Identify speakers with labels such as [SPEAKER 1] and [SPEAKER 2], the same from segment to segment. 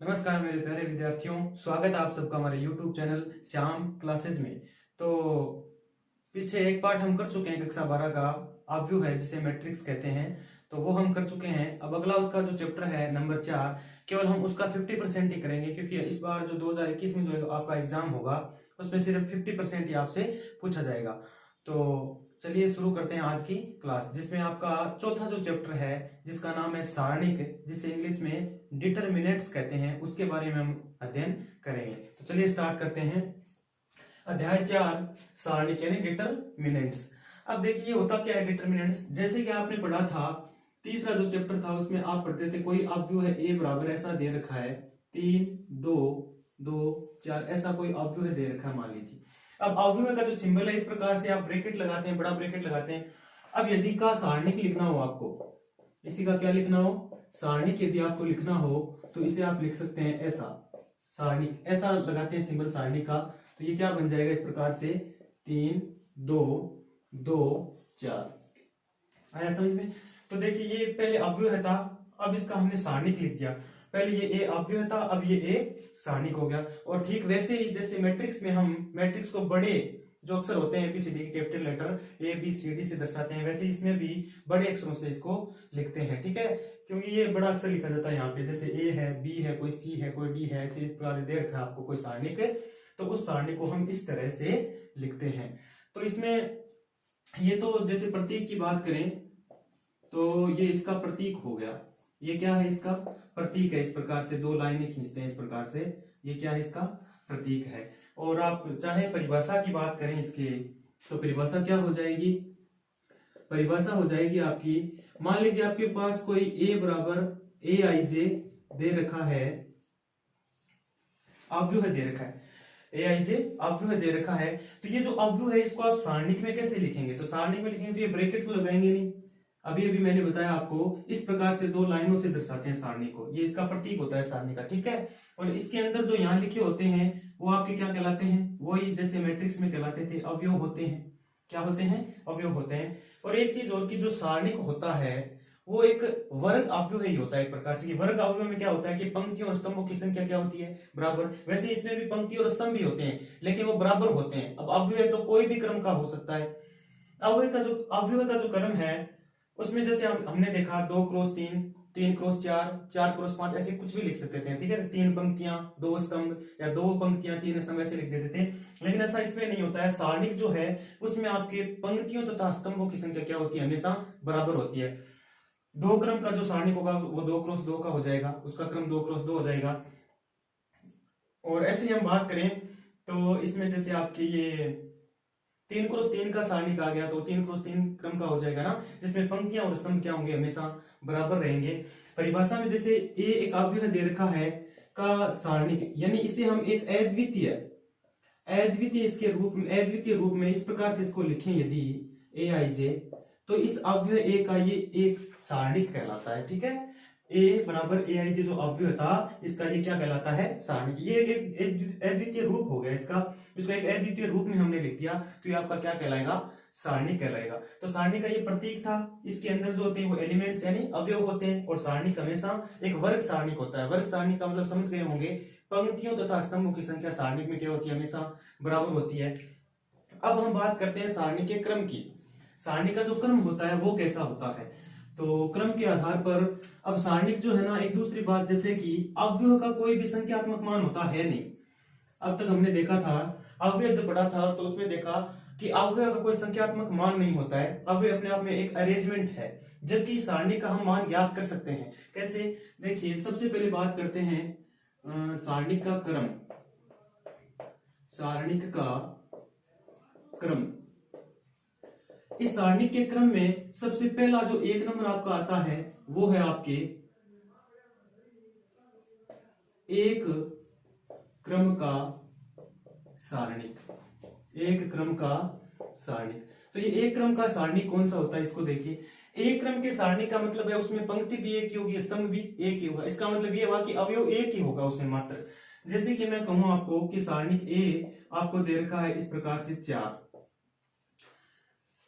[SPEAKER 1] नमस्कार मेरे प्यारे विद्यार्थियों, स्वागत है आप सबका हमारे YouTube चैनल श्याम क्लासेस में। तो पीछे एक पार्ट हम कर चुके हैं, कक्षा 12 का ऑब्व्यू है जिसे मैट्रिक्स कहते हैं, तो वो हम कर चुके हैं। अब अगला उसका जो चैप्टर है नंबर 4, केवल हम उसका 50% ही करेंगे, क्योंकि इस बार जो 2021 में जो आपका एग्जाम होगा उसमें सिर्फ 50% ही आपसे पूछा जाएगा। तो चलिए शुरू करते हैं आज की क्लास, जिसमें आपका चौथा जो चैप्टर है जिसका नाम है सारणिक, जिसे इंग्लिश में डिटरमिनेंट्स कहते हैं, उसके बारे में हम अध्ययन करेंगे। तो चलिए स्टार्ट करते हैं। अध्याय 4 सारणिक यानी डिटरमिनेंट्स। अब देखिए होता क्या है डिटरमिनेंट्स। जैसे कि आपने पढ़ा था, तीसरा जो चैप्टर था उसमें आप पढ़ते थे कोई ऑब्व्यू है ए बराबर ऐसा दे रखा है 3 2 2 4, ऐसा कोई ऑब्व्यू है दे रखा है मान लीजिए। अब ऑब्व्यू का जो सिंबल है इस प्रकार से आप ब्रैकेट लगाते हैं, बड़ा ब्रैकेट लगाते हैं। अब यदि का सारणिक लिखना हो आपको, इसी का क्या लिखना हो, सारणिक यदि आपको लिखना हो तो इसे आप लिख सकते हैं ऐसा, सारणिक ऐसा लगाते हैं सिंबल सारणिक का। तो ये क्या बन जाएगा इस प्रकार से 3 2 2 4। आया समझ में। तो देखिए ये पहले अव्यय था, अब इसका हमने सारणिक लिख दिया। पहले ये ए अव्यय था, अब ये ए सारणिक हो गया। और ठीक वैसे ही जैसे मैट्रिक्स में हम मैट्रिक्स को बड़े जो अक्षर होते हैं एबीसीडी के capital letter A B C D से दर्शाते हैं, वैसे इसमें भी बड़े अक्षरों से इसको लिखते हैं। ठीक है, क्योंकि ये बड़ा अक्षर लिखा जाता है यहाँ पे, जैसे ए है, बी है, कोई सी है, कोई डी है, ऐसे इस प्रकार दे रखा है आपको कोई सारणिक, तो उस सारणिक को हम इस तरह से लिखते हैं। तो इसमें ये तो जैसे प्रतीक की बात करें तो ये इसका प्रतीक हो गया। ये क्या है, इसका प्रतीक है। इस प्रकार से दो लाइनें खींचते हैं इस प्रकार से, ये क्या है, इसका प्रतीक है। और आप चाहे परिभाषा की बात करें इसके, तो परिभाषा क्या हो जाएगी, परिभाषा हो जाएगी आपकी, मान लीजिए आपके पास कोई ए बराबर ए आई जे दे रखा है, ऑब्व्यू है दे रखा है, ए आई जे ऑब्व्यू है दे रखा है। तो ये जो ऑब्व्यू है इसको आप सारणिक में कैसे लिखेंगे, तो सारणिक में लिखेंगे तो ये ब्रैकेट तो लगाएंगे नहीं। अभी अभी मैंने बताया आपको, इस प्रकार से दो लाइनों से दर्शाते हैं सारणी को, ये इसका प्रतीक होता है सारणी का। ठीक है, और इसके अंदर जो यहाँ लिखे होते हैं वो आपके क्या कहलाते हैं, वही जैसे मैट्रिक्स में कहलाते थे अवयव होते हैं। क्या होते हैं, अवयव होते हैं। और एक चीज और की जो सारणिक होता है वो एक वर्ग अवयव ही होता है एक प्रकार से। वर्ग अवयव में क्या होता है कि पंक्तियों और स्तंभों की संख्या क्या होती है, बराबर। वैसे इसमें भी पंक्ति और स्तंभ भी होते हैं लेकिन वो बराबर होते हैं। अब अवयव है तो कोई भी क्रम का हो सकता है। अवयव का जो क्रम है उसमें जैसे हमने देखा 2 क्रॉस 3, 3 क्रॉस 4, 4 क्रॉस 5, ऐसे कुछ भी लिख सकते थे। ठीक है, 3 पंक्तियां 2 स्तंभ या 2 पंक्तियां 3 स्तंभ ऐसे लिख देते थे। लेकिन ऐसा इसमें नहीं होता है। सारणिक जो है उसमें आपके पंक्तियों तथा स्तंभों की संख्या क्या होती है, हमेशा बराबर होती है। दो क्रम का जो सारणिक होगा वो 2 क्रॉस 2 का हो जाएगा, उसका क्रम 2 क्रॉस 2 हो जाएगा। और ऐसे ही हम बात करें तो इसमें जैसे आपके ये 3 क्रॉस 3 का सारणिक आ गया तो 3 क्रॉस 3 क्रम का हो जाएगा ना, जिसमें पंक्तियां और स्तंभ क्या होंगे, हमेशा बराबर रहेंगे। परिभाषा में जैसे ए एक अवयव दे रखा है का सारणिक, यानी इसे हम एक अद्वितीय अद्वितीय रूप में इस प्रकार से इसको लिखें यदि ए आई जे, तो इस अवयव ए का ये एक सारणिक कहलाता है। ठीक है, ए बराबर ए आई जे जो अवयव था इसका ये क्या कहलाता है, सारणिक। ये एक अद्वितीय रूप हो गया इसका, इसको एक अद्वितीय रूप में हमने लिख दिया तो ये आपका क्या कहलाएगा, सारणिक कहलाएगा। तो सारणी का ये प्रतीक था, इसके अंदर जो होते हैं वो एलिमेंट्स यानी अवयव होते हैं। और सारणी हमेशा एक वर्ग सारणिक होता है। वर्ग सारणी का मतलब समझ गए होंगे, पंक्तियों तथा स्तंभों की संख्या सारणिक में क्या होती है, हमेशा बराबर होती है। अब हम बात करते हैं सारणी के क्रम की। सारणी का जो क्रम होता है वो कैसा होता है, तो क्रम के आधार पर अब सारणिक जो है ना, एक दूसरी बात जैसे कि अवयव का कोई भी संख्यात्मक मान होता है नहीं। अब तक हमने देखा था, अवयव जब पढ़ा था तो उसमें देखा कि अवयव का कोई संख्यात्मक मान नहीं होता है, अवयव अपने आप में एक अरेंजमेंट है। जबकि सारणी का हम मान ज्ञात कर सकते हैं। कैसे, देखिए सबसे पहले बात करते हैं सारणिक का क्रम। सारणिक का क्रम, इस सारणिक के क्रम में सबसे पहला जो एक नंबर आपका आता है वो है आपके एक क्रम का सारणिक। एक क्रम का सारणिक, तो ये एक क्रम का सारणिक कौन सा होता है, इसको देखिए। एक क्रम के सारणिक का मतलब है उसमें पंक्ति भी एक ही होगी, स्तंभ भी एक ही होगा। इसका मतलब ये हुआ कि अवयव एक ही होगा उसमें मात्र। जैसे कि मैं कहूं आपको कि सारणिक ए आपको दे रखा है इस प्रकार से 4,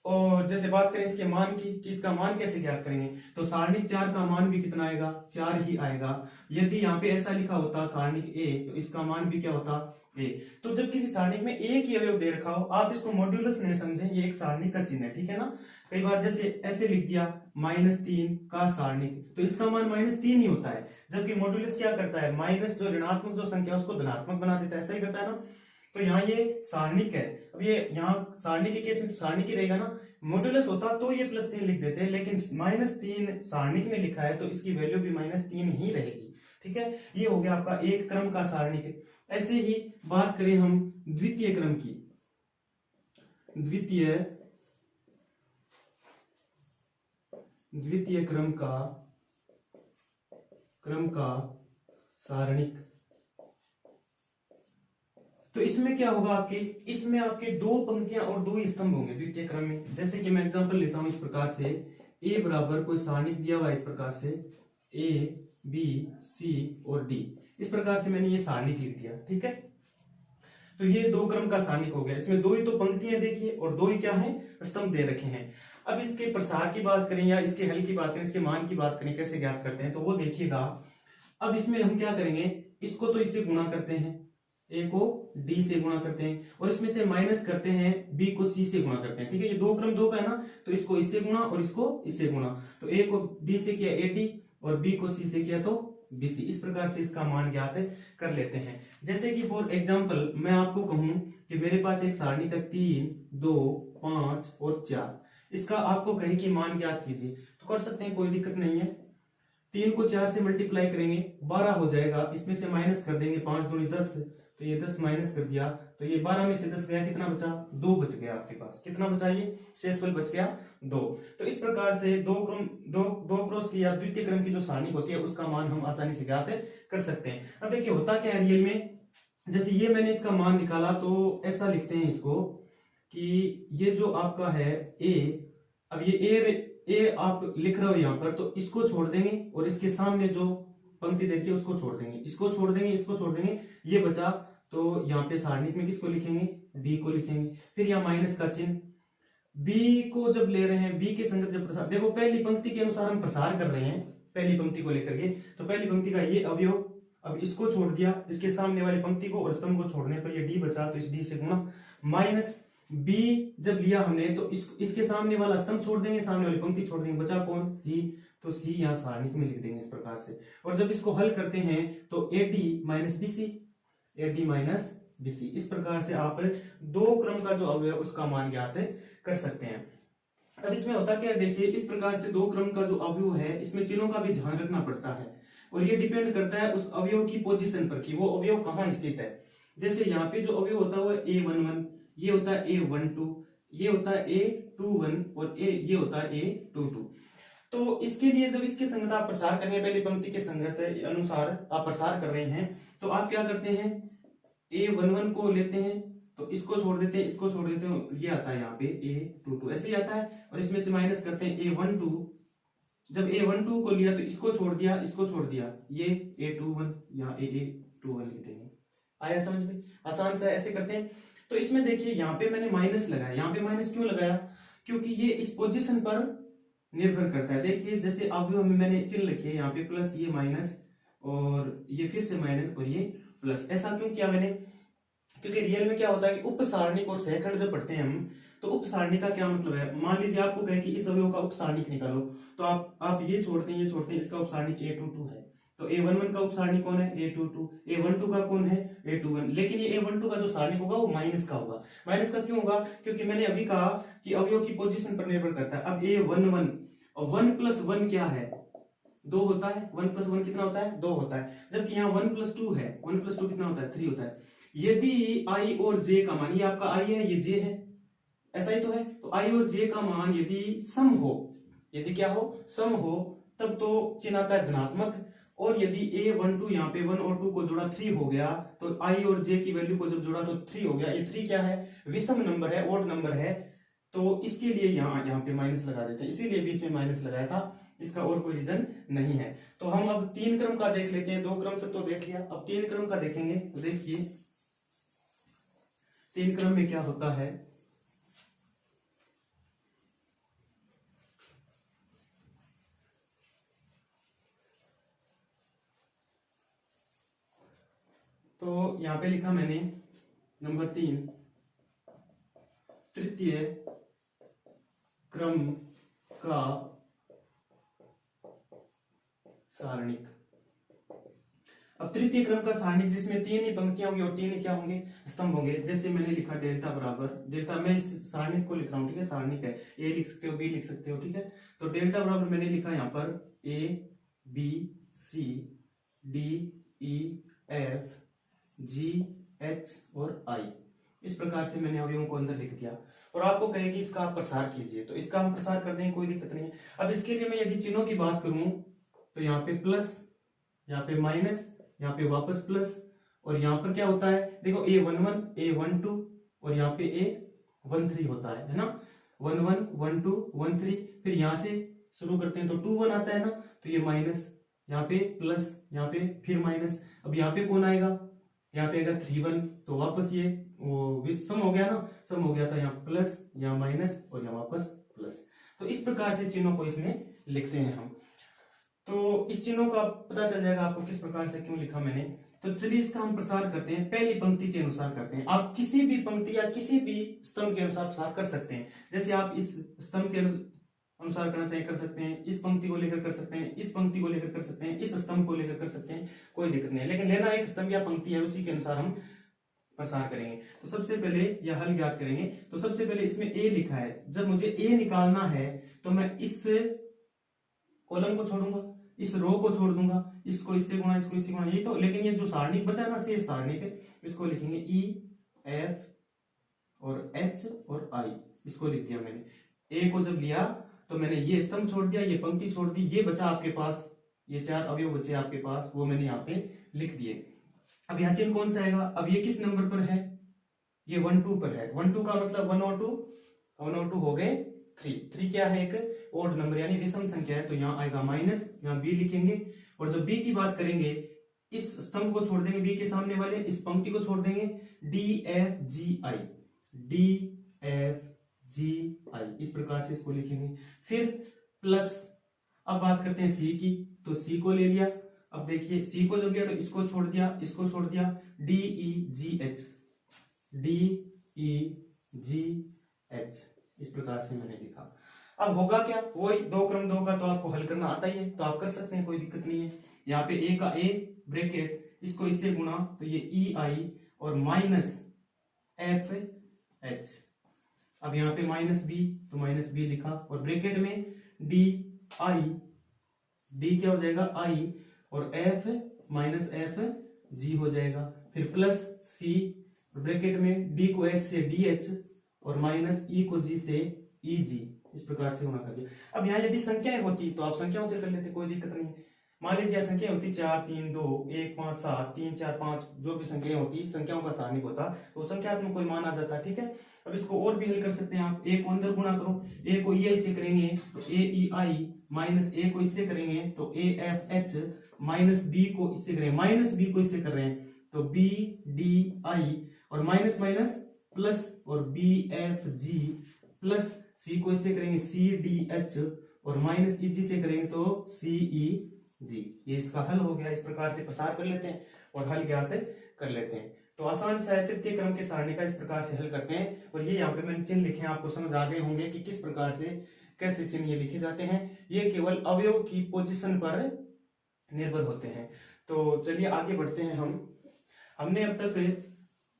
[SPEAKER 1] और जैसे बात करें इसके मान की कि इसका मान कैसे ज्ञात करेंगे, तो सारणिक 4 का मान भी कितना आएगा, 4 ही आएगा। यदि यहाँ पे ऐसा लिखा होता सारणिक ए, तो इसका मान भी क्या होता, ए। तो जब किसी सारणिक में एक ही अवयव दे रखा हो, आप इसको मॉड्यूलस नहीं समझें, ये एक सारणिक का चिन्ह है, ठीक है ना। कई बार जैसे ऐसे लिख दिया -3 का सारणिक, तो इसका मान -3 ही होता है, जबकि मॉड्यूलस क्या करता है, माइनस जो ऋणात्मक जो संख्या उसको धनात्मक बना देता है, ऐसा ही करता है ना। तो यहाँ ये सारणिक है। अब ये यहाँ सारणिक के केस में तो सारणिक ही रहेगा ना, मॉड्यूलस होता तो ये +3 लिख देते हैं, लेकिन -3 सारणिक में लिखा है तो इसकी वैल्यू भी -3 ही रहेगी, ठीक है। ये हो गया आपका एक क्रम का सारणिक। ऐसे ही बात करें हम द्वितीय क्रम की, द्वितीय क्रम का सारणिक। तो इसमें क्या होगा आपके, इसमें आपके 2 पंक्तियां और 2 ही स्तंभ होंगे द्वितीय क्रम में। जैसे कि मैं एग्जांपल लेता हूं इस प्रकार से, ए बराबर कोई सारणिक दिया हुआ है इस प्रकार से, ए बी सी और डी, इस प्रकार से मैंने ये सारणिक लिख दिया, ठीक है। तो ये 2 क्रम का सारणिक हो गया। इसमें 2 ही तो पंक्तियां देखिए और 2 ही क्या है, स्तंभ दे रखे हैं। अब इसके प्रसार की बात करें या इसके हल की बात करें, इसके मान की बात करें, कैसे ज्ञात करते हैं, तो वो देखिएगा। अब इसमें हम क्या करेंगे, इसको तो इससे गुणा करते हैं, ए को डी से गुणा करते हैं, और इसमें से माइनस करते हैं, बी को सी से गुणा करते हैं, ठीक है। ये 2 क्रम 2 का है ना, तो इसको इससे गुणा और इसको इससे गुणा। तो ए को डी से किया ए डी और बी को सी से किया तो बी सी। इस प्रकार से इसका मान ज्ञात कर लेते हैं। जैसे कि फॉर एग्जाम्पल मैं आपको कहूं कि मेरे पास एक सारणी का 3, 2, 5 और 4, इसका आपको कहे कि मान ज्ञात कीजिए, तो कर सकते हैं, कोई दिक्कत नहीं है। 3 को 4 से मल्टीप्लाई करेंगे 12 हो जाएगा, इसमें से माइनस कर देंगे, 5 दूनी 10, तो ये 10 माइनस कर दिया, तो ये 12 में से 10 गया, कितना बचा, 2 बच गया आपके पास। कितना बचा, ये शेषफल बच गया 2। तो इस प्रकार से 2 क्रॉस की या द्वितीय क्रम की जो सारणिक होती है उसका मान हम आसानी से ज्ञात कर सकते हैं। अब देखिए होता क्या है रियल में, जैसे ये मैंने इसका मान निकाला, तो ऐसा लिखते हैं इसको कि ये जो आपका है ए, अब ये ए आप लिख रहे हो यहाँ पर, तो इसको छोड़ देंगे और इसके सामने जो पंक्ति देखिए उसको छोड़ देंगे, इसको छोड़ देंगे, इसको छोड़ देंगे, ये बचा। तो यहाँ पे सारणिक में किसको लिखेंगे, बी को लिखेंगे। फिर यहाँ माइनस का चिन्ह, बी को जब ले रहे हैं, बी के संगत जब प्रसार, देखो पहली पंक्ति के अनुसार हम प्रसार कर रहे हैं, पहली पंक्ति को लेकर के, तो पहली पंक्ति का ये अवयव, अब इसको छोड़ दिया, इसके सामने वाली पंक्ति को और स्तंभ को छोड़ने पर ये डी बचा, तो इस डी से गुणा, माइनस बी जब लिया हमने, तो इसके सामने वाला स्तंभ छोड़ देंगे, सामने वाली पंक्ति छोड़ देंगे, बचा कौन, सी, तो सी यहाँ सारणिक में लिख देंगे इस प्रकार से। और जब इसको हल करते हैं तो A D minus B C, A D minus B C, इस प्रकार से आप 2 क्रम का जो अवयव उसका मान ज्ञात कर सकते हैं। अब इसमें होता क्या है, देखिए इस प्रकार से 2 क्रम का जो अवयव है, इसमें चिन्हों का भी ध्यान रखना पड़ता है, और ये डिपेंड करता है उस अवयव की पोजीशन पर कि वो अवयव कहाँ स्थित है। जैसे यहाँ पे जो अवयव होता है वो A11, ये होता है A12, ये होता है A21 और ये होता है A22। तो इसके लिए जब इसके संगत आप प्रसार करेंगे, पहली पंक्ति के संगत अनुसार आप प्रसार कर रहे हैं, तो आप क्या करते हैं, A11 को लेते हैं, तो इसको छोड़ देते हैं, इसको छोड़ देते हैं, ये आता है यहाँ पे A22, ऐसे ही आता है, और इसमें से माइनस करते हैं A12। जब A12 को लिया तो इसको छोड़ दिया, इसको छोड़ दिया, ये A21, यहाँ A21 लिख देंगे। आया समझ में, आसान से ऐसे करते हैं। तो इसमें देखिए यहाँ पे मैंने माइनस लगाया, यहाँ पे माइनस क्यों लगाया, क्योंकि ये इस पोजीशन पर निर्भर करता है। देखिए जैसे अवयव में मैंने चिन्ह लिखे, यहाँ पे प्लस, ये माइनस, और ये फिर से माइनस और ये प्लस। ऐसा क्यों किया मैंने, क्योंकि रियल में क्या होता है कि उप सारणिक और सहखंड जब पढ़ते हैं हम, तो उप सारणिक का क्या मतलब है, मान लीजिए आपको कहे कि इस अवयव का उप सारणिक निकालो, तो आप ये छोड़ते हैं, ये छोड़ते हैं, इसका उप सारणिक A22 है, तो A11 का उप सारणिक कौन है, A22, A12 का कौन है, A21। लेकिन ये A12 का जो सारणिक होगा वो माइनस का होगा। माइनस का क्यों होगा, क्योंकि मैंने अभी कहा कि अवयव की पोजीशन पर निर्भर करता है। अब A11 और 1 + 1 क्या है, 2 होता है, 1 + 1 कितना होता है, 2 होता है। जबकि यहाँ 1 + 2 है, 1 + 2 कितना होता है, 3 होता है। यदि i और j का मान, ये आपका i है, ये j है, ऐसा ही तो है, तो i और j का मान यदि सम हो, यदि क्या हो, सम हो, तब तो चिन्ह आता है धनात्मक। और यदि A12 यहाँ पे 1 और 2 को जोड़ा 3 हो गया, तो i और j की वैल्यू को जब जोड़ा तो 3 हो गया। ये 3 क्या है, विषम नंबर है, ओड नंबर है, तो इसके लिए यहाँ पे माइनस लगा देते हैं, इसीलिए बीच में माइनस लगाया था, इसका और कोई रीजन नहीं है। तो हम अब 3 क्रम का देख लेते हैं, 2 क्रम तक तो देख लिया, अब 3 क्रम का देखेंगे। तो देखिए 3 क्रम में क्या होता है, तो यहाँ पे लिखा मैंने नंबर 3, तृतीय क्रम का सारणिक। अब तृतीय क्रम का सारणिक जिसमें 3 ही पंक्तियां होंगी और 3 ही क्या होंगे, स्तंभ होंगे। जैसे मैंने लिखा डेल्टा बराबर, डेल्टा मैं इस सारणिक को लिख रहा हूँ, ठीक है, सारणिक है, ए लिख सकते हो, बी लिख सकते हो, ठीक है। तो डेल्टा बराबर मैंने लिखा यहाँ पर A B C D E F G H और आई। इस प्रकार से मैंने अवयवों को अंदर लिख दिया और आपको कहे कि इसका आप प्रसार कीजिए, तो इसका हम प्रसार कर देंगे, कोई दिक्कत नहीं है। अब इसके लिए मैं यदि चिन्हों की बात करूं तो यहाँ पे प्लस, यहाँ पे माइनस, यहाँ पे वापस प्लस, और यहाँ पर क्या होता है, देखो A11 A12 और यहाँ पे A13 होता है ना, 11 12 13। फिर यहाँ से शुरू करते हैं तो 21 आता है ना, तो ये माइनस, यहाँ पे प्लस, यहाँ पे फिर माइनस। अब यहाँ पे कौन आएगा, यहाँ पे आएगा 31, तो वापस ये वो सम हो गया ना, सम हो गया था, यहाँ प्लस, यहाँ माइनस और यहाँ वापस प्लस। तो इस प्रकार से चिन्हों को इसमें लिखते हैं हम। तो इस चिन्हों का पता चल जाएगा आपको किस प्रकार से क्यों लिखा मैंने। तो चलिए इसका हम प्रसार करते हैं, पहली पंक्ति के अनुसार करते हैं। आप किसी भी पंक्ति या किसी भी स्तंभ के अनुसार प्रसार कर सकते हैं। जैसे आप इस स्तंभ के अनुसार करना चाहिए कर सकते हैं, इस पंक्ति को लेकर कर सकते हैं, इस पंक्ति को लेकर कर सकते हैं, इस स्तंभ को लेकर कर सकते हैं, कोई दिक्कत नहीं है। लेकिन लेना एक स्तंभ या पंक्ति है, उसी के अनुसार हम प्रसार करेंगे। तो सबसे पहले यह हल ज्ञात करेंगे। तो सबसे पहले इसमें ए लिखा है, जब मुझे ए निकालना है तो मैं इस कॉलम को छोड़ूंगा, इस रो को छोड़ दूंगा, इसको इससे गुणा, इसको इससे गुणा, ये तो। लेकिन ये जो सारणिक बचा ना, शेष सारणिक, इसको लिखेंगे ई एफ और एच और आई, इसको लिख दिया मैंने। ए को जब लिया तो मैंने ये स्तंभ छोड़ दिया, ये पंक्ति छोड़ दी, ये बचा आपके पास, ये 4 अवयव बचे आपके पास, वो मैंने यहाँ पे लिख दिए। अब यहाँ चिन्ह कौन सा आएगा, अब ये किस नंबर पर है, ये 1 2 पर है। 1 2 का मतलब 1 और 2 हो गए 3 क्या है, एक ओड नंबर यानी विषम संख्या है, तो यहाँ आएगा माइनस, यहाँ बी लिखेंगे। और जब बी की बात करेंगे, इस स्तंभ को छोड़ देंगे, बी के सामने वाले इस पंक्ति को छोड़ देंगे, डी एफ जी आई, डी एफ जी आई, इस प्रकार से इसको लिखेंगे। फिर प्लस, अब बात करते हैं सी की, तो सी को ले लिया। अब देखिए सी को जब लिया तो इसको छोड़ दिया, इसको छोड़ दिया, डी ई जी एच, डी ई जी एच, इस प्रकार से मैंने लिखा। अब होगा क्या, वही 2 क्रम 2 का तो आपको हल करना आता ही है, तो आप कर सकते हैं, कोई दिक्कत नहीं है। यहाँ पे ए का ए ब्रैकेट, इसको इससे गुणा, तो ये ई आई और माइनस एफ एच। अब यहाँ पे माइनस बी, तो माइनस बी लिखा, और ब्रैकेट में डी आई, डी क्या हो जाएगा आई, और एफ माइनस एफ जी हो जाएगा। फिर प्लस सी, ब्रैकेट में डी को एच से डी एच और माइनस ई को जी से ई जी, इस प्रकार से गुणा कर दिया। अब यहाँ यदि संख्याएं होती तो आप संख्याओं से कर लेते, कोई दिक्कत नहीं है। मान लीजिए संख्या होती 4 3 2 1 5 7 3 4 5, जो भी संख्याएं होती, संख्याओं का सारणिक होता, तो संख्यात्मक कोई मान आ जाता, ठीक है। अब इसको और भी हल कर सकते हैं आप, ए को अंदर गुणा करो, ए को ई आई से करेंगे तो ए ई आई, माइनस ए को इससे करेंगे तो A F H, minus B को इससे करेंगे, माइनस बी को इससे कर रहे हैं तो बी डी आई, और माइनस माइनस प्लस, और बी एफ जी, प्लस सी को इससे करेंगे सी डी एच, और माइनस ई जी से करेंगे तो सी ई जी। ये इसका हल हो गया। इस प्रकार से प्रसार कर लेते हैं और हल ज्ञात कर लेते हैं। तो आसान सा है, तृतीय क्रम के सारणी का इस प्रकार से हल करते हैं। और ये यहाँ पे मैंने चिन्ह लिखे हैं, आपको समझ आ गए होंगे कि किस प्रकार से कैसे चिन्ह ये लिखे जाते हैं। ये केवल अवयव की पोजीशन पर निर्भर होते हैं। तो चलिए आगे बढ़ते हैं। हमने अब तक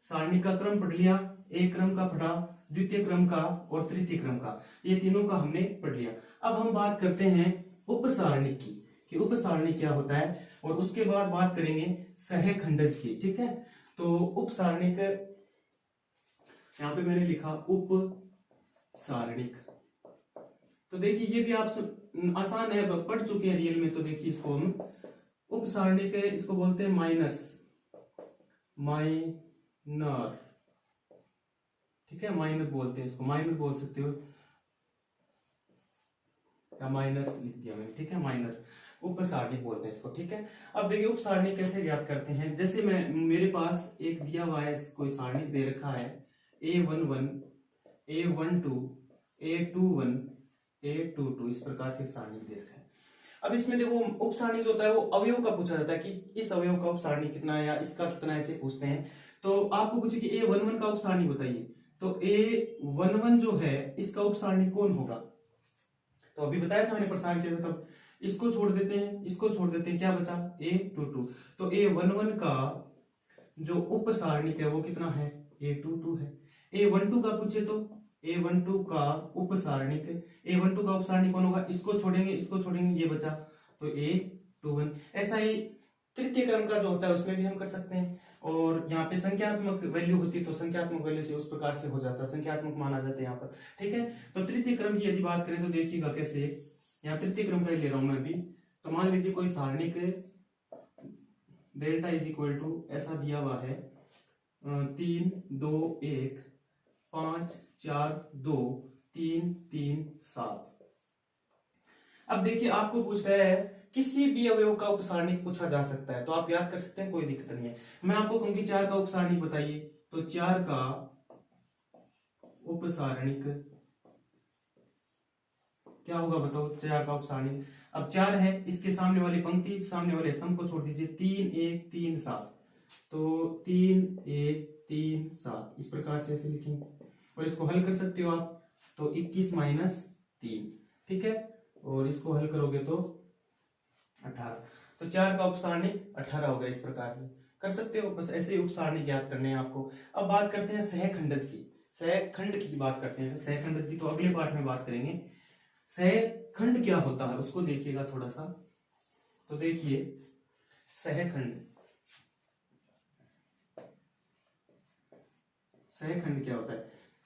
[SPEAKER 1] सारणी का क्रम पढ़ लिया, एक क्रम का पढ़ा, द्वितीय क्रम का और तृतीय क्रम का, ये तीनों का हमने पढ़ लिया। अब हम बात करते हैं उप सारणी की, कि उप सारणी क्या होता है, और उसके बाद बात करेंगे सहखंडज की, ठीक है। तो उप सारणिक, यहां पे मैंने लिखा उप सारणिक। तो देखिए ये भी आप आसान है, पढ़ चुके हैं रियल में। तो देखिए इसको हम उप सारणिक, इसको बोलते हैं माइनर, ठीक है, माइनर बोलते हैं इसको, माइनर बोल सकते हो या माइनस लिख दिया मैंने, ठीक है, माइनर उप सारणी बोलते हैं इसको, ठीक है। अब देखिए उप सारणी कैसे ज्ञात करते हैं। जैसे मेरे पास एक दिया हुआ है, कोई सारणी दे रखा है A11 A12 A21 A22, इस प्रकार से सारणी दे रखा है। अब इसमें देखो उप सारणी जो होता है वो अवयव का पूछा जाता है कि इस अवयव का उप सारणी कितना है या इसका कितना है, ऐसे पूछते हैं। तो आपको पूछे कि A11 का उप सारणी बताइए, तो A11 जो है इसका उप सारणी कौन होगा? तो अभी बताया था मैंने, प्रसार किया था तब। इसको छोड़ देते हैं, इसको छोड़ देते हैं, क्या बचा? A22। तो A11 का जो उप सारणिक है वो कितना है? A22 है। A12 का पूछे तो A12 का उप सारणिक, A12 का उप सारणिक कौन होगा? इसको छोड़ेंगे, इसको छोड़ेंगे, ये बचा, तो A21। ऐसा ही तृतीय क्रम का जो होता है उसमें भी हम कर सकते हैं। और यहाँ पे संख्यात्मक वैल्यू होती है तो संख्यात्मक वैल्यू से उस प्रकार से हो जाता है, संख्यात्मक माना जाता है यहाँ पर, ठीक है। तो तृतीय क्रम की यदि बात करें तो देखिएगा कैसे, यहाँ तृतीय क्रम का ही ले रहा हूं मैं अभी। तो मान लीजिए कोई सारणिक डेल्टा इज इक्वल टू ऐसा दिया हुआ है 3 2 1 5 4 2 3 3 7। अब देखिए आपको पूछ रहा है किसी भी अवयव का उपसारणिक पूछा जा सकता है, तो आप याद कर सकते हैं, कोई दिक्कत नहीं है। मैं आपको कहूं कि 4 का उपसारणिक बताइए, तो 4 का उपसारणिक क्या होगा बताओ? 4 का उपसारणिक, अब 4 है, इसके सामने वाली पंक्ति, सामने वाले स्तंभ को छोड़ दीजिए, 3 1 3 7, तो 3 1 3 7 इस प्रकार से ऐसे लिखेंगे और इसको हल कर सकते हो आप, तो 21 माइनस 3, ठीक है। और इसको हल करोगे तो 18, तो 4 का उपसारणिक 18 होगा। इस प्रकार से कर सकते हो, बस ऐसे ही उपसारणिक ज्ञात करने हैं आपको। अब बात करते हैं सहखंडज की, सहखंड की बात करते हैं। सहखंडज की तो अगले पार्ट में बात करेंगे। सहखंड क्या होता है उसको देखिएगा थोड़ा सा। तो देखिए सहखंड, सहखंड क्या होता है?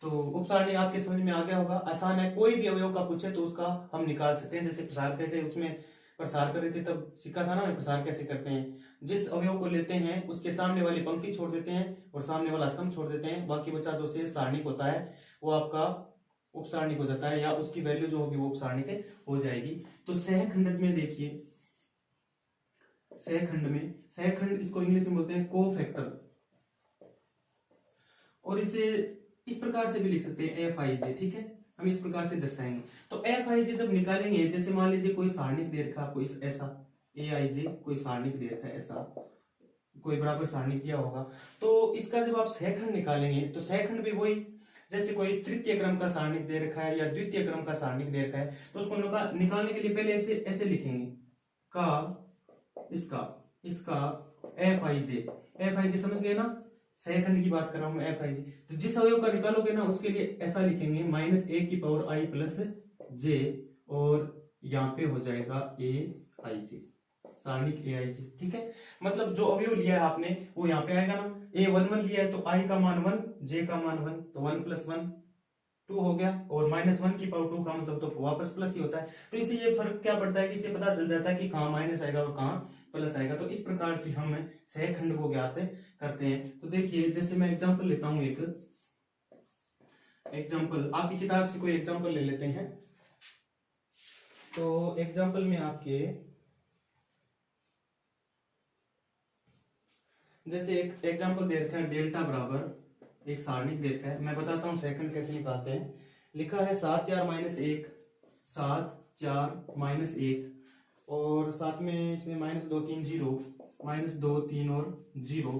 [SPEAKER 1] तो उपसारणी आपके समझ में आ गया होगा, आसान है। कोई भी अवयव का पूछे तो उसका हम निकाल सकते हैं। जैसे प्रसार करते हैं, उसमें प्रसार कर रहे थे तब सीखा था ना प्रसार कैसे करते हैं। जिस अवयव को लेते हैं उसके सामने वाली पंक्ति छोड़ देते हैं और सामने वाला स्तंभ छोड़ देते हैं, बाकी बचा जो शेष सारणिक होता है वो आपका उपसारणिक हो जाता है, या उसकी वैल्यू जो होगी वो उपसारणिक हो जाएगी। तो सहखंडज में देखिए, सहखंड में, सहखंड इसको इंग्लिश में बोलते हैं कोफैक्टर, और इसे इस प्रकार से भी लिख सकते हैं Fij, ठीक है। हम इस प्रकार से दर्शाएंगे। तो Fij जब निकालेंगे, जैसे मान लीजिए कोई सारणिक दे रखा आपको इस ऐसा, Aij कोई सारणिक दे रखा है ऐसा, कोई बराबर सारणिक दिया होगा, तो इसका जब आप सहखंड निकालेंगे तो सहखंड भी वही, जैसे कोई तृतीय क्रम का सारणिक दे रखा है या द्वितीय क्रम का सारणिक दे रखा है, तो उसको निकालने के लिए पहले ऐसे ऐसे लिखेंगे का इसका Fij समझ गए ना, सहखंड की बात कर रहा हूं मैं Fij। तो जिस अवयव का निकालोगे ना उसके लिए ऐसा लिखेंगे -1 की पावर i प्लस j, और यहाँ पे हो जाएगा Aij, सारणिक Aij, ठीक है। मतलब जो अवयव लिया है आपने वो यहाँ पे आएगा ना, A11 लिया है तो i का मान 1, j का मान 1, तो 1 + 1 2 हो गया, और -1 की पावर 2 का मतलब तो वापस प्लस ही होता है। तो इससे ये फर्क क्या पड़ता है कि इससे पता चल जाता है कि कहाँ माइनस आएगा और कहाँ प्लस आएगा। तो इस प्रकार से हम सहखंड को ज्ञात करते हैं। तो देखिए जैसे मैं एग्जांपल लेता हूं, एक एग्जांपल आपकी किताब से कोई एग्जांपल ले लेते हैं। तो एग्जांपल में आपके जैसे एक एग्जांपल दे रखा है, डेल्टा बराबर एक सारणिक दे रखा है। मैं बताता हूं सहखंड कैसे निकालते हैं। लिखा है 7 4 -1, 7 4 -1, और साथ में इसमें -2 3 0, -2 3 और 0,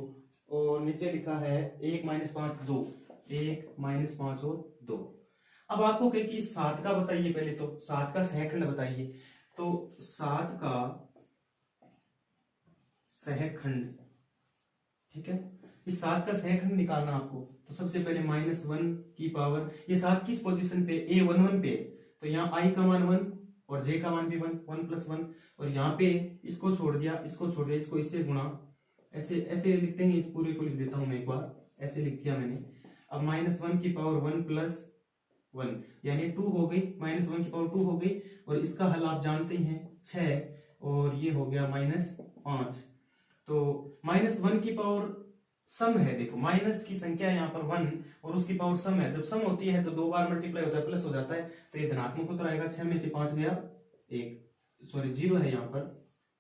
[SPEAKER 1] और नीचे लिखा है 1 -5 2, 1 -5 और 2। अब आपको कहे कि 7 का बताइए, पहले तो 7 का सहखंड बताइए। तो 7 का सहखंड, ठीक है, इस 7 का सहखंड निकालना आपको। तो सबसे पहले -1 की पावर, ये 7 किस पोजीशन पे? A11 पे, तो यहाँ i का मान 1 और j का मान भी 1, 1 + 1, और यहाँ पे इसको छोड़ दिया, इसको छोड़ दिया, इसको इससे गुणा, ऐसे ऐसे लिख देंगे। इस पूरे को लिख देता हूं मैं एक बार, ऐसे लिख दिया मैंने। अब -1 की पावर 1 + 1 यानी 2 हो गई, -1 की पावर 2 हो गई, और इसका हल आप जानते हैं 6, और ये हो गया -5। तो -1 की पावर सम है, देखो माइनस की संख्या यहाँ पर 1 और उसकी पावर सम है। जब सम होती है तो 2 बार मल्टीप्लाई होता है, प्लस हो जाता है, तो ये धनात्मक उत्तर आएगा। 6 में से 5 गया 1, सॉरी 0 है यहाँ पर,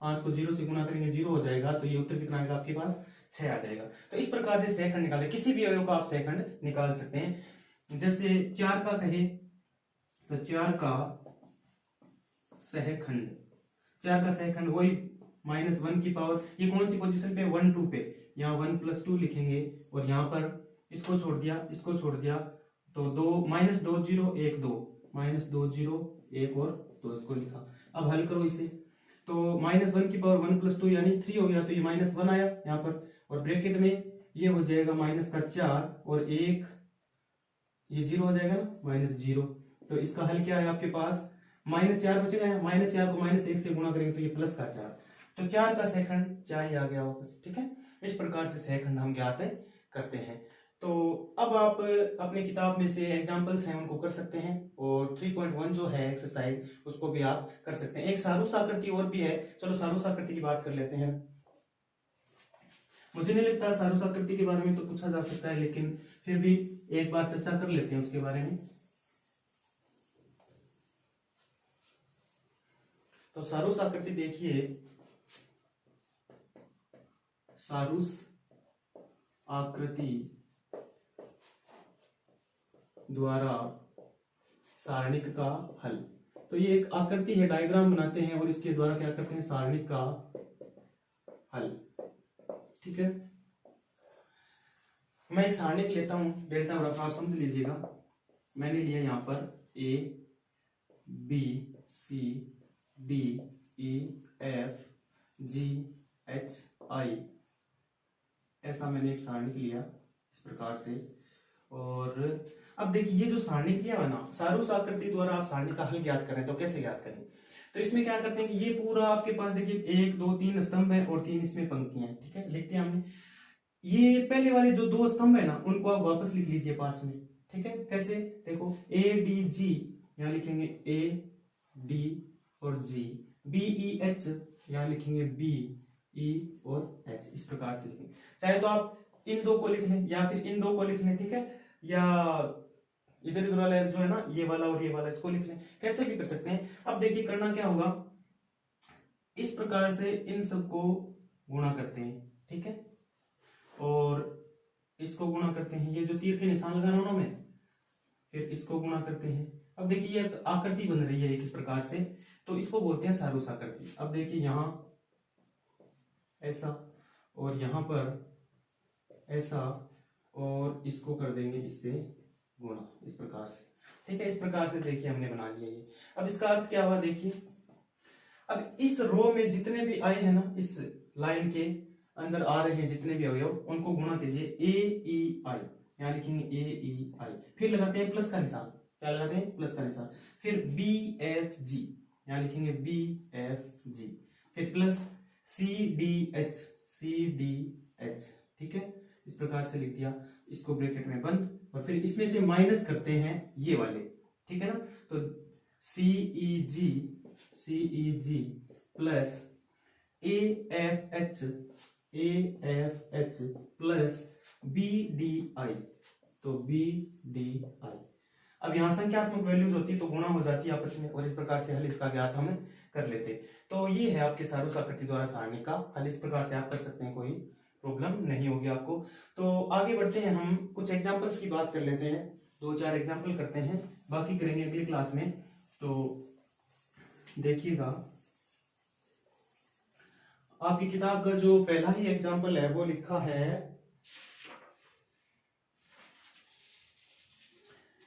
[SPEAKER 1] 5 को 0 से गुणा करेंगे 0 हो जाएगा, तो ये उत्तर कितना आएगा आपके पास? 6 आ जाएगा। तो इस प्रकार से सहखंड निकाले, किसी भी अवयव का आप सहखंड निकाल सकते हैं। जैसे 4 का कहे तो 4 का सहखंड, 4 का सेकंड वही -1 की पावर, ये कौन सी पोजीशन पे 1 2 पे, यहाँ 1 + 2 लिखेंगे और यहाँ पर इसको छोड़ दिया, इसको छोड़ दिया, तो 2 -2 0 1 2 -2 0 1 और 2 इसको लिखा। अब हल करो इसे, तो -1 की पावर 1 + 2 यानी 3 हो गया, तो ये -1 आया यहाँ पर, और ब्रैकेट में ये हो जाएगा -4 और 1, ये 0 हो जाएगा ना, -0। तो इसका हल क्या है आपके पास, -4 बचेगा, -4 को -1 से गुणा करेंगे तो ये +4, तो 4 का सेकंड 4 ही आ गया वापस। ठीक है, इस प्रकार से सेकंड हम ज्ञात करते हैं। तो अब आप अपनी किताब में से एग्जांपल्स हैं उनको कर सकते हैं, और 3.1 जो है एक्सरसाइज उसको भी आप कर सकते हैं। एक सारूस आकृति और भी है, चलो सारूस आकृति की बात कर लेते हैं। मुझे नहीं लगता सारूस आकृति के बारे में तो पूछा जा सकता है, लेकिन फिर भी एक बार चर्चा कर लेते हैं उसके बारे में। तो सारूस आकृति देखिए, सारूस आकृति द्वारा सारणिक का हल। तो ये एक आकृति है, डायग्राम बनाते हैं और इसके द्वारा क्या करते हैं, सारणिक का हल। ठीक है, मैं एक सारणिक लेता हूं डेल्टा बराबर, आप समझ लीजिएगा, मैंने लिया यहां पर A B C D E F G H I, ऐसा मैंने एक सारणिक लिया इस प्रकार से। और अब देखिए ये जो सारणिक लिया है ना, सारूस आकृति द्वारा आप सारणिक का हल ज्ञात करें तो कैसे ज्ञात करें, तो इसमें क्या करते हैं कि ये पूरा आपके पास देखिए 1 2 3 स्तंभ है और 3 इसमें पंक्तियां हैं। ठीक है, लिखते हैं हमने, ये पहले वाले जो 2 स्तंभ है ना उनको आप वापस लिख लीजिए पास में। ठीक है, कैसे, देखो ADG यहाँ लिखेंगे AD और G, BEH यहाँ लिखेंगे BE और H, इस प्रकार से लिखेंगे। चाहे तो आप इन 2 को लिख लें या फिर इन 2 को लिख लें। ठीक है, या इधर इधर वाला जो है ना, ये वाला और ये वाला, इसको लिख लें, कैसे भी कर सकते हैं। अब देखिए करना क्या होगा, इस प्रकार से इन सबको गुणा करते हैं। ठीक है, और इसको गुणा करते हैं, ये जो तीर के निशान लगाना ना में, फिर इसको गुणा करते हैं। अब देखिए ये आकृति बन रही है एक इस प्रकार से, तो इसको बोलते हैं सारूस आकृति। अब देखिए यहां ऐसा और यहां पर ऐसा, और इसको कर देंगे इससे गुणा, इस प्रकार से। ठीक है, इस प्रकार से देखिए हमने बना लिया ये। अब इसका अर्थ क्या हुआ देखिए, अब इस रो में जितने भी आए हैं ना, इस लाइन के अंदर आ रहे हैं जितने भी अवयव, उनको गुणा कीजिए AEI, यहाँ लिखेंगे AEI, फिर लगाते हैं प्लस का निशान, क्या लगाते हैं, प्लस का निशान, फिर BFG यहाँ लिखेंगे BFG, फिर प्लस CDH CDH। ठीक है, इस प्रकार से लिख दिया, इसको ब्रैकेट में बंद, और फिर इसमें से माइनस करते हैं ये वाले। ठीक है ना, तो CEG plus AFH plus BDI, तो BDI। अब यहां संख्यात्मक वैल्यूज होती है तो गुणा हो जाती है आपस में, और इस प्रकार से हल इसका ज्ञात हम कर लेते। तो ये है आपके सारूस आकृति द्वारा सारणिक का हल, इस प्रकार से आप कर सकते हैं, कोई प्रॉब्लम नहीं होगी आपको। तो आगे बढ़ते हैं, हम कुछ एग्जांपल्स की बात कर लेते हैं, 2-4 एग्जांपल करते हैं, बाकी करेंगे अगली क्लास में। तो देखिएगा आपकी किताब का जो पहला ही एग्जांपल है वो लिखा है,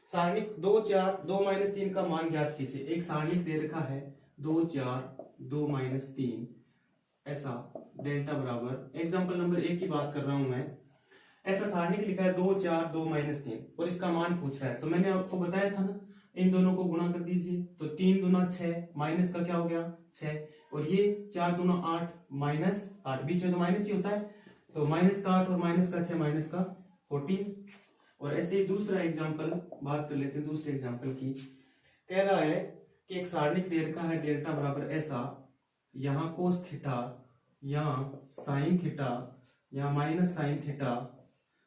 [SPEAKER 1] सारणिक 2 4 2 - 3 का मान ज्ञात कीजिए। एक सारणिक दे रखा है 2 4 2 - 3 ऐसा, डेल्टा बराबर, एग्जांपल नंबर 1 की बात कर रहा हूं मैं, ऐसा सारणिक लिखा है 2 4 2 - 3 और इसका मान पूछ रहा है। तो मैंने आपको बताया था ना, इन दोनों को गुणा कर दीजिए, तो 3 दूना 6, माइनस का क्या हो गया 6, और ये 4 दूना 8 -8, बीच में तो माइनस ही होता है, तो -8 और -6 -14। और ऐसे ही दूसरा एग्जांपल बात कर लेते हैं, दूसरे एग्जांपल की, कह रहा है कि एक सारणिक दे रखा है डेल्टा बराबर ऐसा, यहाँ कोस थीटा, यहाँ साइन थीटा, यहाँ माइनस साइन थीटा,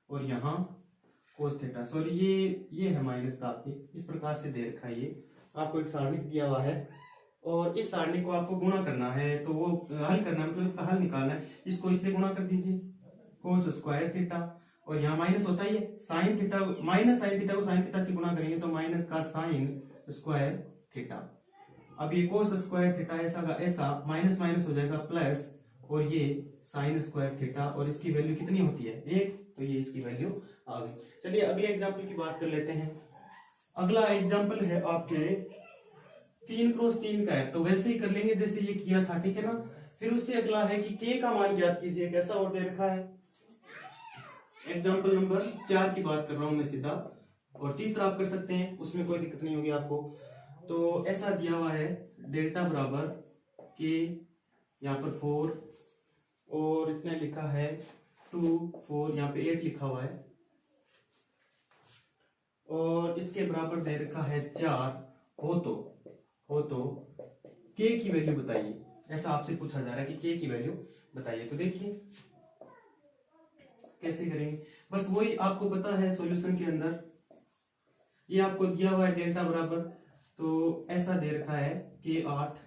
[SPEAKER 1] और यहाँ कोस थीटा, सॉरी ये है माइनस का, आपके इस प्रकार से दे रखा है। ये आपको एक सारणिक दिया हुआ है और इस सारणिक को आपको गुणा करना है, तो वो हल करना है, मतलब इसका हल निकालना है। इसको इससे गुणा कर दीजिए, कोस स्क्वायर थीटा, और यहाँ माइनस होता ही है, sine theta, minus sine theta को साइन थीटा से गुणा करेंगे तो माइनस का साइन स्क्वायर थीटा। अब ये कोस स्क्वायर थीटा ऐसा का ऐसा माइनस माइनस हो जाएगा प्लस, और ये साइन स्क्वायर थीटा, और इसकी वैल्यू कितनी होती है 1, तो ये इसकी वैल्यू आ गई। चलिए अगले एग्जाम्पल की बात कर लेते हैं। अगला एग्जाम्पल है आपके 3x3 का है, तो वैसे ही कर लेंगे जैसे ये किया था, ठीक है ना। फिर उससे अगला है कि k का मान ज्ञात कीजिए, कैसा और दे रखा है। एग्जाम्पल नंबर 4 की बात कर रहा हूं मैं सीधा, और तीसरा आप कर सकते हैं, उसमें कोई दिक्कत नहीं होगी आपको। तो ऐसा दिया हुआ है डेल्टा बराबर k, यहाँ पर 4, और इसने लिखा है 2 4, यहाँ पे 8 लिखा हुआ है, और इसके बराबर दे रखा है 4 हो तो k की वैल्यू बताइए। ऐसा आपसे पूछा जा रहा है कि k की वैल्यू बताइए। तो देखिए कैसे करेंगे, बस वही आपको पता है सॉल्यूशन के अंदर ये आपको दिया हुआ है डेल्टा बराबर, तो ऐसा दे रखा है कि 8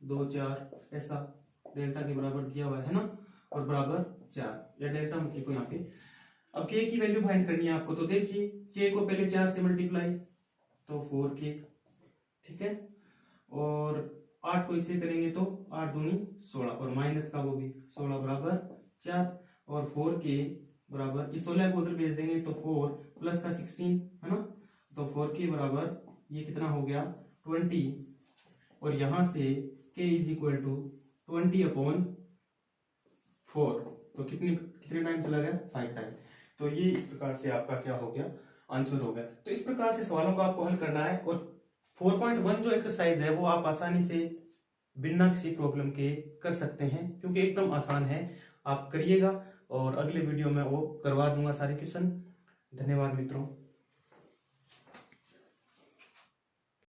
[SPEAKER 1] 2 4 ऐसा डेल्टा के बराबर दिया हुआ है ना, और बराबर 4 या डेल्टा मत लिखो यहाँ पे। अब k की वैल्यू फाइंड करनी है आपको, तो देखिए k को पहले 4 से मल्टीप्लाई तो 4k, ठीक है, और 8 को इससे करेंगे तो 8 दूनी 16, और माइनस का वो भी 16 बराबर 4, और 4k बराबर इस 16 को उधर भेज देंगे तो 4 प्लस का 16 है ना, तो 4k बराबर ये कितना हो गया 20, और यहां से k इज इक्वल टू 20/4, तो कितने टाइम चला गया 5 टाइम। तो ये इस प्रकार से आपका क्या हो गया आंसर हो गया। तो इस प्रकार से सवालों को आपको हल करना है, और 4.1 जो एक्सरसाइज है वो आप आसानी से बिना किसी प्रॉब्लम के कर सकते हैं, क्योंकि एकदम आसान है। आप करिएगा, और अगले वीडियो में वो करवा दूंगा सारे क्वेश्चन। धन्यवाद मित्रों।